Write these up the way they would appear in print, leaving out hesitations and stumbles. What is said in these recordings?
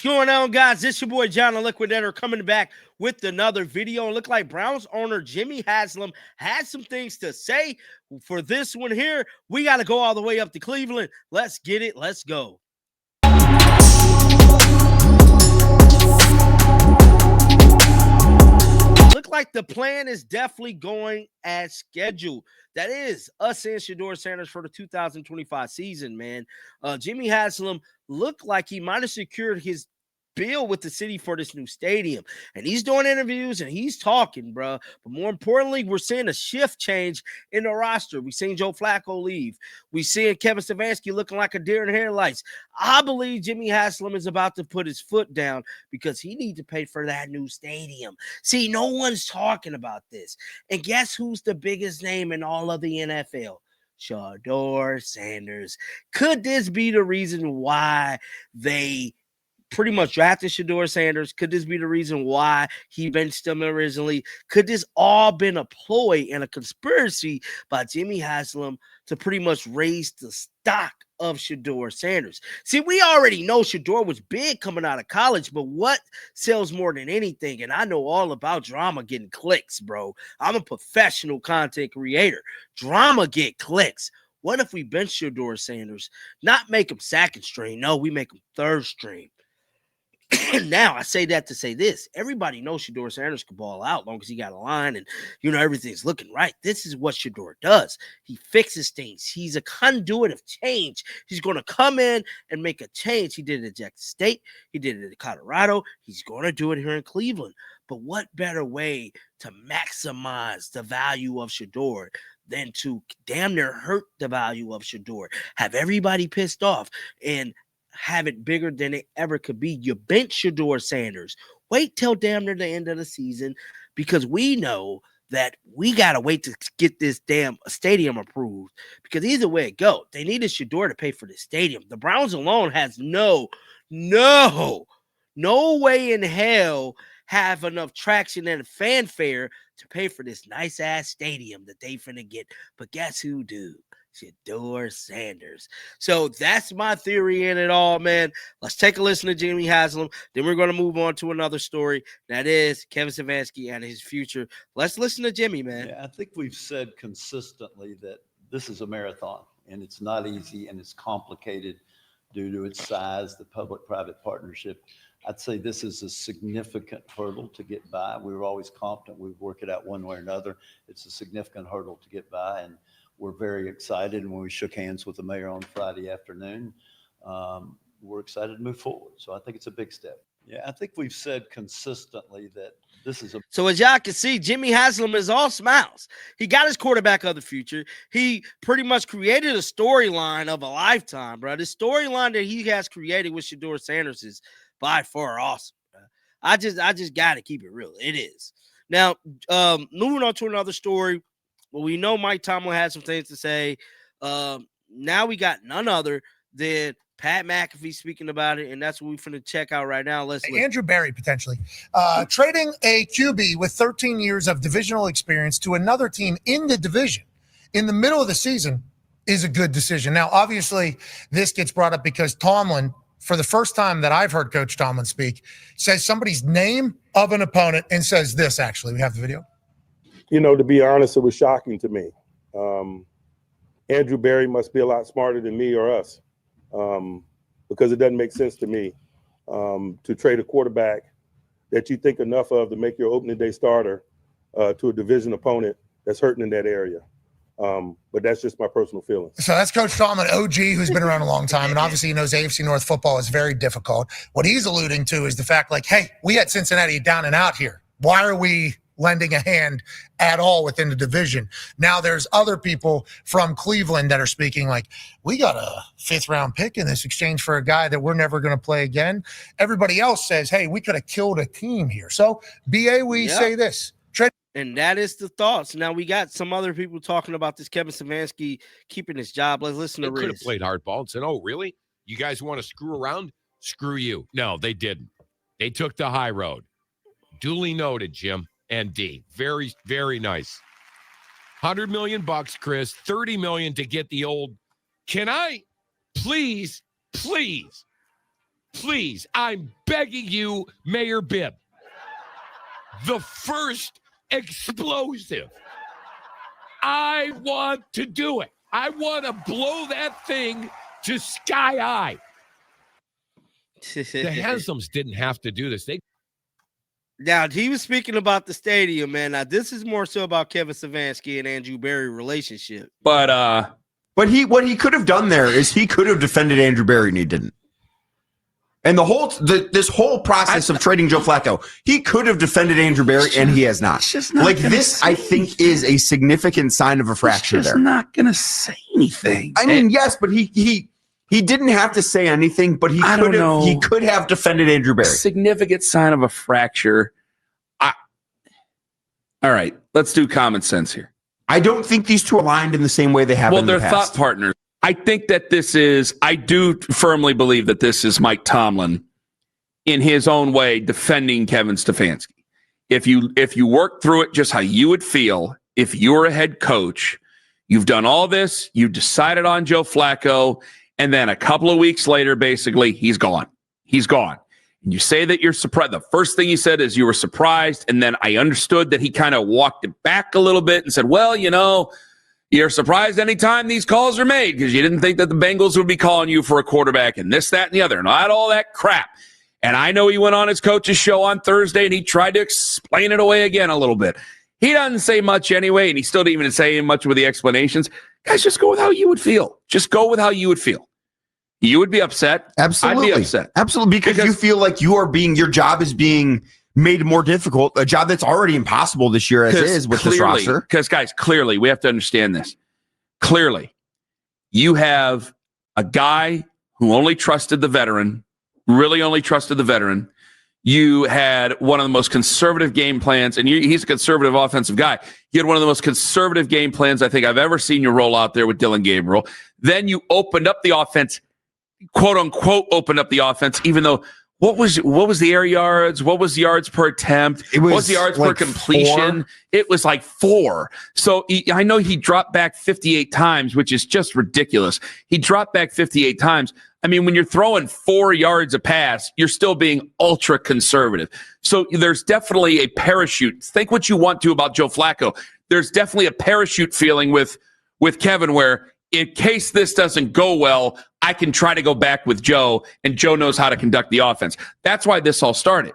What's going on, guys? This your boy John the Liquidator coming back with another video. And look like Browns owner Jimmy Haslam had some things to say for this one here. We got to go all the way up to Cleveland. Let's get it. Let's go. Look like the plan is definitely going as scheduled. That is us and Shador Sanders for the 2025 season, man. Jimmy Haslam looked like he might have secured his bill with the city for this new stadium. And he's doing interviews and he's talking, bro. But more importantly, we're seeing a shift change in the roster. We seen Joe Flacco leave. We seeing Kevin Stefanski looking like a deer in headlights. I believe Jimmy Haslam is about to put his foot down because he needs to pay for that new stadium. See, no one's talking about this. And guess who's the biggest name in all of the NFL? Shador Sanders. Could this be the reason why they pretty much drafted Shador Sanders? Could this be the reason why he benched him originally? Could this all been a ploy and a conspiracy by Jimmy Haslam to pretty much raise the stock of Shador Sanders? See, we already know Shador was big coming out of college, but what sells more than anything? And I know all about drama getting clicks, bro. I'm a professional content creator. Drama get clicks. What if we bench Shador Sanders? Not make him second string. No, we make him third string. Now, I say that to say this. Everybody knows Shador Sanders can ball out long as he got a line and, everything's looking right. This is what Shador does. He fixes things. He's a conduit of change. He's going to come in and make a change. He did it at Jackson State. He did it in Colorado. He's going to do it here in Cleveland. But what better way to maximize the value of Shador than to damn near hurt the value of Shador, have everybody pissed off, and have it bigger than it ever could be? You bench Shador Sanders. Wait till damn near the end of the season, because we know that we got to wait to get this damn stadium approved, because either way it go, they needed Shador to pay for the stadium. The Browns alone has no way in hell have enough traction and fanfare to pay for this nice-ass stadium that they finna get. But guess who do? Shador Sanders. So that's my theory in it all, man. Let's take a listen to Jimmy Haslam. Then we're going to move on to another story. That is Kevin Stefanski and his future. Let's listen to Jimmy, man. Yeah, I think we've said consistently that this is a marathon, and it's not easy, and it's complicated due to its size, the public-private partnership. I'd say this is a significant hurdle to get by. We were always confident we'd work it out one way or another. It's a significant hurdle to get by, and we're very excited. And when we shook hands with the mayor on Friday afternoon, we're excited to move forward. So I think it's a big step. Yeah, I think we've said consistently that this is a. So as y'all can see, Jimmy Haslam is all smiles. He got his quarterback of the future. He pretty much created a storyline of a lifetime, bro. The storyline that he has created with Shador Sanders is by far awesome, bro. I just got to keep it real. It is. Now, moving on to another story. Well, we know Mike Tomlin had some things to say. Now we got none other than Pat McAfee speaking about it, and that's what we're finna check out right now. Let's listen. Andrew Berry, potentially. Trading a QB with 13 years of divisional experience to another team in the division in the middle of the season is a good decision. Now, obviously, this gets brought up because Tomlin, for the first time that I've heard Coach Tomlin speak, says somebody's name of an opponent and says this, actually. We have the video. To be honest, it was shocking to me. Andrew Berry must be a lot smarter than me or us, because it doesn't make sense to me to trade a quarterback that you think enough of to make your opening day starter to a division opponent that's hurting in that area. But that's just my personal feelings. So that's Coach Tomlin, OG, who's been around a long time, and obviously he knows AFC North football is very difficult. What he's alluding to is the fact, like, hey, we had Cincinnati down and out here. Why are we lending a hand at all within the division? Now there's other people from Cleveland that are speaking like, we got a 5th round pick in this exchange for a guy that we're never going to play again. Everybody else says, hey, we could have killed a team here. So BA, we say this. And that is the thoughts. Now we got some other people talking about this Kevin Stefanski keeping his job. Let's listen to Riz. They could have played hardball and said, oh, really? You guys want to screw around? Screw you. No, they didn't. They took the high road. Duly noted, Jim. And D. Very, very nice. $100 million, Chris. $30 million to get the old. Can I please please, I'm begging you, Mayor Bibb. The first explosive. I want to do it. I want to blow that thing to sky high. The Haslams didn't have to do this. Now, he was speaking about the stadium, man. Now, this is more so about Kevin Stefanski and Andrew Berry relationship. But what he could have done there is he could have defended Andrew Berry, and he didn't. And this whole process of trading Joe Flacco, he could have defended Andrew Berry, and he has not. Like this, I think, is a significant sign of a fracture there. He's not going to say anything. I mean, yes, but he didn't have to say anything, but he could have defended Andrew Berry. Significant sign of a fracture. All right, let's do common sense here. I don't think these two are aligned in the same way they have in the past. Well, they're thought partners. I think that I do firmly believe that this is Mike Tomlin in his own way defending Kevin Stefanski. If you work through it just how you would feel if you were a head coach, you've done all this, you decided on Joe Flacco, and then a couple of weeks later, basically, he's gone. He's gone. And you say that you're surprised. The first thing you said is you were surprised, and then I understood that he kind of walked it back a little bit and said, well, you're surprised anytime these calls are made because you didn't think that the Bengals would be calling you for a quarterback and this, that, and the other, and all that crap. And I know he went on his coach's show on Thursday and he tried to explain it away again a little bit. He doesn't say much anyway, and he still didn't even say much with the explanations. Guys, just go with how you would feel. Just go with how you would feel. You would be upset. Absolutely. I'd be upset. Absolutely, because you feel like your job is being made more difficult, a job that's already impossible this year as is with this roster. Because, guys, clearly, we have to understand this. Clearly, you have a guy who only trusted the veteran, really only trusted the veteran. You had one of the most conservative game plans, and he's a conservative offensive guy. You had one of the most conservative game plans I think I've ever seen you roll out there with Dylan Gabriel. Then you opened up the offense, quote unquote, opened up the offense, even though what was the air yards? What was the yards per attempt? What was the yards per completion? 4. It was like 4. So I know he dropped back 58 times, which is just ridiculous. He dropped back 58 times. I mean, when you're throwing 4 yards a pass, you're still being ultra conservative. So there's definitely a parachute. Think what you want to about Joe Flacco. There's definitely a parachute feeling with Kevin where in case this doesn't go well, I can try to go back with Joe, and Joe knows how to conduct the offense. That's why this all started.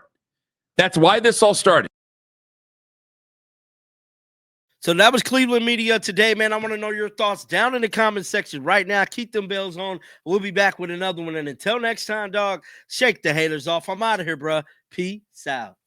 So that was Cleveland Media today, man. I want to know your thoughts down in the comment section right now. Keep them bells on. We'll be back with another one. And until next time, dog, shake the haters off. I'm out of here, bro. Peace out.